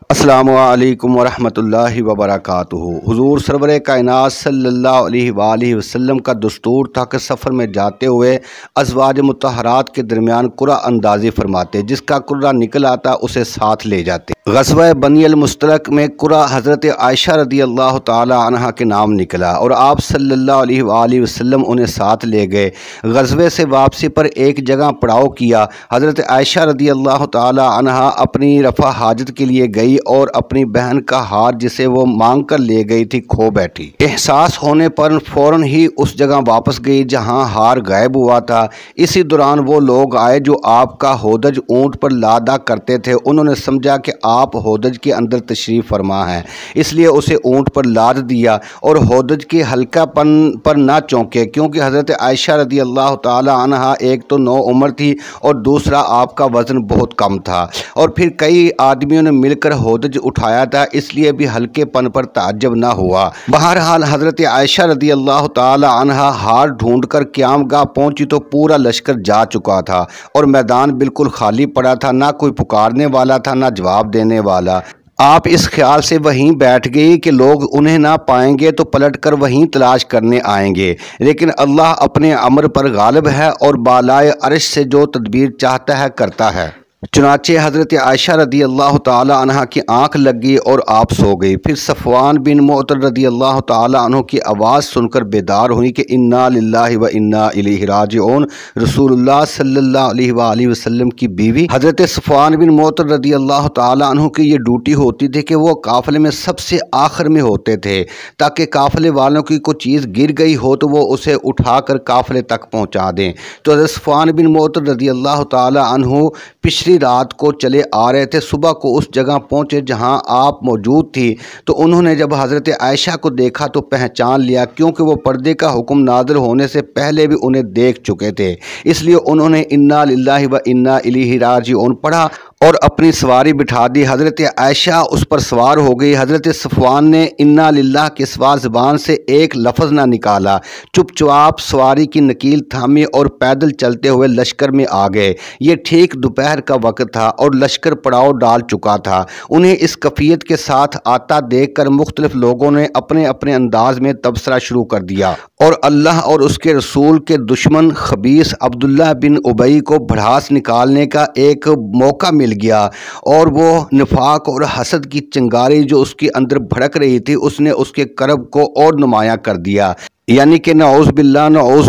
السلام علیکم ورحمۃ اللہ وبرکاتہ۔ حضور سرور کائنات صلی اللہ علیہ وآلہ وسلم کا دستور تھا کہ سفر میں جاتے ہوئے ازواج مطہرات کے درمیان قرعہ اندازی فرماتے، جس کا قرعہ نکل آتا اسے ساتھ لے جاتے۔ غزوہ بنی المصطلق میں قرعہ حضرت عائشہ رضی اللہ تعالی عنہ کے نام نکلا اور آپ صلی اللہ علیہ وآلہ وسلم انہیں ساتھ لے گئے۔ غزوے سے واپسی پر ایک جگہ پڑاؤ کیا۔ حضرت عائشہ رضی اللہ تعالی عنہ اپنی رفع حاجت کے لیے گئی اور اپنی بہن کا ہار جسے وہ مانگ کر لے گئی تھی کھو بیٹھی۔ احساس ہونے پر فوراً ہی اس جگہ واپس گئی جہاں ہار غائب ہوا تھا۔ اسی دوران وہ لوگ آئے جو آپ کا ہودج اونٹ پر لادا کرتے تھے۔ انہوں نے سمجھا کہ آپ ہودج کے اندر تشریف فرما ہیں، اس لیے اسے اونٹ پر لاد دیا اور ہودج کے ہلکا پن پر نہ چونکے، کیونکہ حضرت عائشہ رضی اللہ تعالی عنہ ایک تو نو عمر تھی اور دوسرا آپ کا وزن بہت کم تھا، اور پھر کئی آدمیوں نے مل کر ہودج اٹھایا تھا، اس لیے بھی ہلکے پن پر تعجب نہ ہوا۔ بہرحال حضرت عائشہ رضی اللہ تعالی عنہ ہار ڈھونڈ کر قیام گاہ پہنچی تو پورا لشکر جا چکا تھا اور میدان بالکل خالی پڑا تھا، نہ کوئی پکارنے والا تھا نہ جواب دینے والا۔ آپ اس خیال سے وہیں بیٹھ گئی کہ لوگ انہیں نہ پائیں گے تو پلٹ کر وہیں تلاش کرنے آئیں گے، لیکن اللہ اپنے امر پر غالب ہے اور بالائے عرش سے جو تدبیر چاہتا ہے کرتا ہے۔ چنانچہ حضرت عائشہ رضی اللہ تعالی عنہ کی آنکھ لگ گئی اور آپ سو گئی۔ پھر صفوان بن معطل رضی اللہ تعالی عنہ کی آواز سن کر بیدار ہوئی کہ انا للہ و انا الیہ راجعون۔ رسول اللہ صلی اللہ علیہ وآلہ وسلم کی بیوی حضرت صفوان بن معطل رضی اللہ تعالی عنہ کی یہ ڈیوٹی ہوتی تھی کہ وہ قافلے میں سب سے آخر میں ہوتے تھے، تاکہ قافلے والوں کی کوئی چیز گر گئی ہو تو وہ اسے اٹھا کر قافلے تک پہنچا دیں۔ تو حضرت صفوان بن معطل رضی اللہ تعالی عنہ پچھلی رات کو چلے آ رہے تھے۔ صبح کو اس جگہ پہنچے جہاں آپ موجود تھی، تو انہوں نے جب حضرت عائشہ کو دیکھا تو پہچان لیا، کیونکہ وہ پردے کا حکم نازل ہونے سے پہلے بھی انہیں دیکھ چکے تھے، اس لیے انہوں نے انا للہ و انا الیہ راجعون پڑھا اور اپنی سواری بٹھا دی۔ حضرت عائشہ اس پر سوار ہو گئی۔ حضرت صفوان نے انا للہ کے سوا زبان سے ایک لفظ نہ نکالا، چپ چاپ سواری کی نکیل تھامی اور پیدل چلتے ہوئے لشکر میں آ گئے۔ یہ ٹھیک دوپہر کا وقت تھا اور لشکر پڑاؤ ڈال چکا تھا۔ انہیں اس کیفیت کے ساتھ آتا دیکھ کر مختلف لوگوں نے اپنے اپنے انداز میں تبصرہ شروع کر دیا اور اللہ اور اس کے رسول کے دشمن خبیث عبداللہ بن ابی کو بھڑاس نکالنے کا ایک موقع مل گیا، اور وہ نفاق اور حسد کی چنگاری جو اس کے اندر بھڑک رہی تھی، اس نے اس کے کرب کو اور نمایاں کر دیا، یعنی کہ نعوذ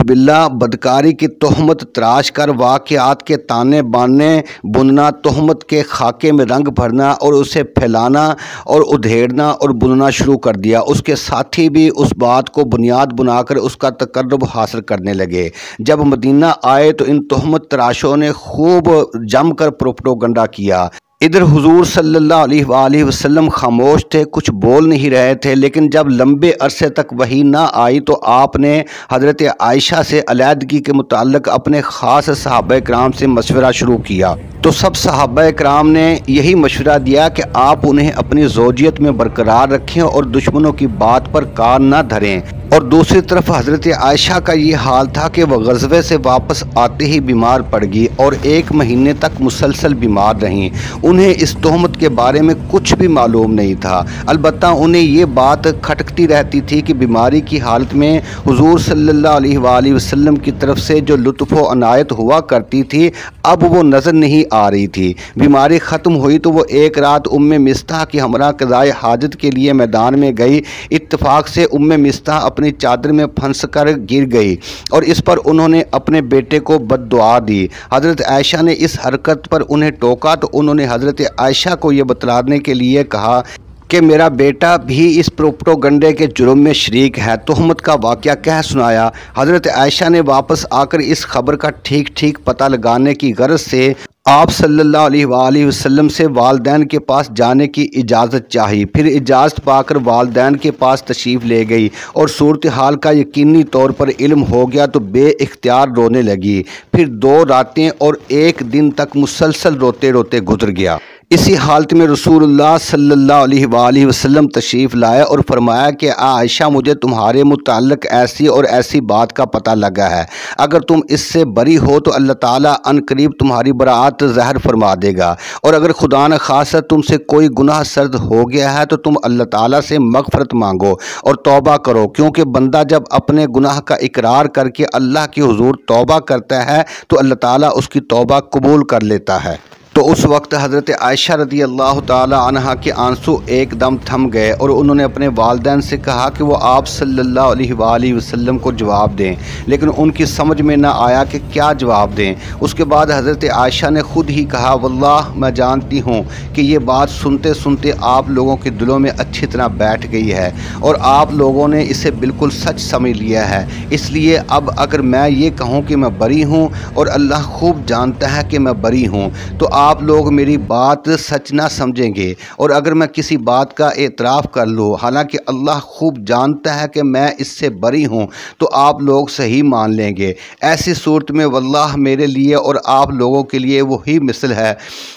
باللہ بدکاری کی تہمت تراش کر واقعات کے تانے بانے بننا، تہمت کے خاکے میں رنگ بھرنا اور اسے پھیلانا اور ادھیڑنا اور بننا شروع کر دیا۔ اس کے ساتھی بھی اس بات کو بنیاد بنا کر اس کا تقرب حاصل کرنے لگے۔ جب مدینہ آئے تو ان تہمت تراشوں نے خوب جم کر پروپیگنڈا کیا۔ ادھر حضور صلی اللہ علیہ وآلہ وسلم خاموش تھے، کچھ بول نہیں رہے تھے، لیکن جب لمبے عرصے تک وحی نہ آئی تو آپ نے حضرت عائشہ سے علیحدگی کے متعلق اپنے خاص صحابہ کرام سے مشورہ شروع کیا۔ تو سب صحابہ کرام نے یہی مشورہ دیا کہ آپ انہیں اپنی زوجیت میں برقرار رکھیں اور دشمنوں کی بات پر کان نہ دھریں، اور دوسری طرف حضرت عائشہ کا یہ حال تھا کہ وہ غزوے سے واپس آتے ہی بیمار پڑ گئی اور 1 مہینے تک مسلسل بیمار رہیں۔ انہیں اس تہمت کے بارے میں کچھ بھی معلوم نہیں تھا، البتہ انہیں یہ بات کھٹکتی رہتی تھی کہ بیماری کی حالت میں حضور صلی اللہ علیہ وآلہ وسلم کی طرف سے جو لطف و عنایت ہوا کرتی تھی اب وہ نظر نہیں آ رہی تھی۔ بیماری ختم ہوئی تو وہ ایک رات مصطح کی ہمراہ قضائے حاجت کے لیے میدان میں گئی۔ اتفاق سے مصطح اپنی چادر میں پھنس کر گر گئی اور اس پر انہوں نے اپنے بیٹے کو بد دعا دی۔ حضرت عائشہ نے اس حرکت پر انہیں ٹوکا تو انہوں نے حضرت عائشہ کو یہ بتلانے کے لیے کہا کہ میرا بیٹا بھی اس پروپیگنڈے کے جرم میں شریک ہے۔ تہمت کا واقعہ کہہ سنایا۔ حضرت عائشہ نے واپس آ کر اس خبر کا ٹھیک پتہ لگانے کی غرض سے آپ صلی اللہ علیہ وآلہ وسلم سے والدین کے پاس جانے کی اجازت چاہی۔ پھر اجازت پا کر والدین کے پاس تشریف لے گئی اور صورتحال کا یقینی طور پر علم ہو گیا تو بے اختیار رونے لگی۔ پھر 2 راتیں اور 1 دن تک مسلسل روتے روتے گزر گیا۔ اسی حالت میں رسول اللہ صلی اللہ علیہ وآلہ وسلم تشریف لائے اور فرمایا کہ عائشہ مجھے تمہارے متعلق ایسی اور ایسی بات کا پتہ لگا ہے، اگر تم اس سے بری ہو تو اللہ تعالیٰ ان قریب تمہاری براءت ظاہر فرما دے گا، اور اگر خدا نخواستہ تم سے کوئی گناہ سرد ہو گیا ہے تو تم اللہ تعالیٰ سے مغفرت مانگو اور توبہ کرو، کیونکہ بندہ جب اپنے گناہ کا اقرار کر کے اللہ کے حضور توبہ کرتا ہے تو اللہ تعالیٰ اس کی توبہ قبول کر لیتا ہے۔ تو اس وقت حضرت عائشہ رضی اللہ تعالی عنہ کے آنسو ایک دم تھم گئے اور انہوں نے اپنے والدین سے کہا کہ وہ آپ صلی اللہ علیہ وآلہ وسلم کو جواب دیں، لیکن ان کی سمجھ میں نہ آیا کہ کیا جواب دیں۔ اس کے بعد حضرت عائشہ نے خود ہی کہا، واللہ میں جانتی ہوں کہ یہ بات سنتے سنتے آپ لوگوں کے دلوں میں اچھی طرح بیٹھ گئی ہے اور آپ لوگوں نے اسے بالکل سچ سمجھ لیا ہے، اس لیے اب اگر میں یہ کہوں کہ میں بری ہوں اور اللہ خوب جانتا ہے کہ میں بری ہوں تو آپ لوگ میری بات سچ نہ سمجھیں گے، اور اگر میں کسی بات کا اعتراف کر لوں حالانکہ اللہ خوب جانتا ہے کہ میں اس سے بری ہوں تو آپ لوگ صحیح مان لیں گے۔ ایسی صورت میں واللہ میرے لیے اور آپ لوگوں کے لیے وہی مثل ہے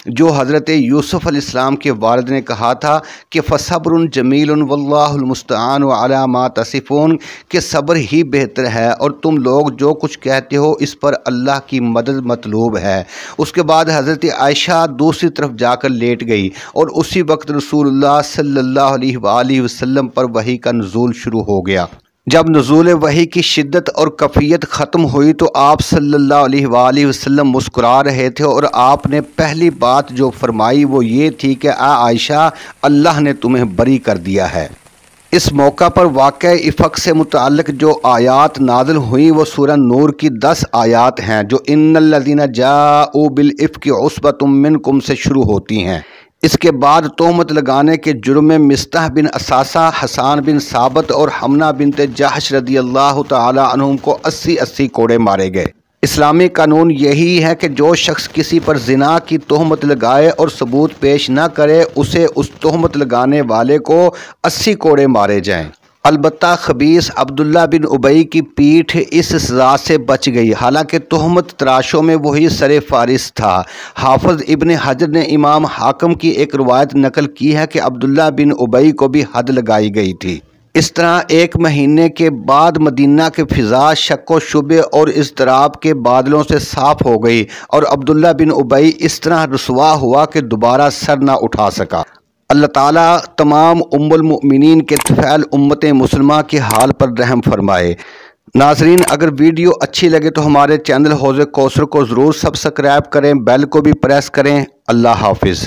جو حضرت یوسف علیہ السلام کے والد نے کہا تھا کہ فصبر جمیل واللہ المستعان علی ما تصفون، کہ صبر ہی بہتر ہے اور تم لوگ جو کچھ کہتے ہو اس پر اللہ کی مدد مطلوب ہے۔ اس کے بعد حضرت عائشہ دوسری طرف جا کر لیٹ گئی اور اسی وقت رسول اللہ صلی اللہ علیہ وآلہ وسلم پر وحی کا نزول شروع ہو گیا۔ جب نزول وحی کی شدت اور کیفیت ختم ہوئی تو آپ صلی اللہ علیہ وآلہ وسلم مسکرا رہے تھے اور آپ نے پہلی بات جو فرمائی وہ یہ تھی کہ عائشہ اللہ نے تمہیں بری کر دیا ہے۔ اس موقع پر واقعہ افق سے متعلق جو آیات نازل ہوئیں وہ سورہ نور کی 10 آیات ہیں جو ان الذین جاءوا بالافک عصبۃ منکم سے شروع ہوتی ہیں۔ اس کے بعد تہمت لگانے کے جرم میں مصطح بن اساسہ، حسان بن ثابت اور حمنہ بنت جحش رضی اللہ تعالی عنہم کو 80 کوڑے مارے گئے۔ اسلامی قانون یہی ہے کہ جو شخص کسی پر زنا کی تہمت لگائے اور ثبوت پیش نہ کرے اسے اس تہمت لگانے والے کو 80 کوڑے مارے جائیں۔ البتہ خبیث عبداللہ بن ابی کی پیٹھ اس سزا سے بچ گئی، حالانکہ تہمت تراشوں میں وہی سر فارس تھا۔ حافظ ابن حجر نے امام حاکم کی ایک روایت نقل کی ہے کہ عبداللہ بن ابی کو بھی حد لگائی گئی تھی۔ اس طرح ایک مہینے کے بعد مدینہ کی فضا شک و شبہ اور اضطراب کے بادلوں سے صاف ہو گئی اور عبداللہ بن ابی اس طرح رسوا ہوا کہ دوبارہ سر نہ اٹھا سکا۔ اللہ تعالیٰ تمام ام المؤمنین کے طفیل امت مسلمہ کے حال پر رحم فرمائے۔ ناظرین، اگر ویڈیو اچھی لگے تو ہمارے چینل حوض کوثر کو ضرور سبسکرائب کریں، بیل کو بھی پریس کریں۔ اللہ حافظ۔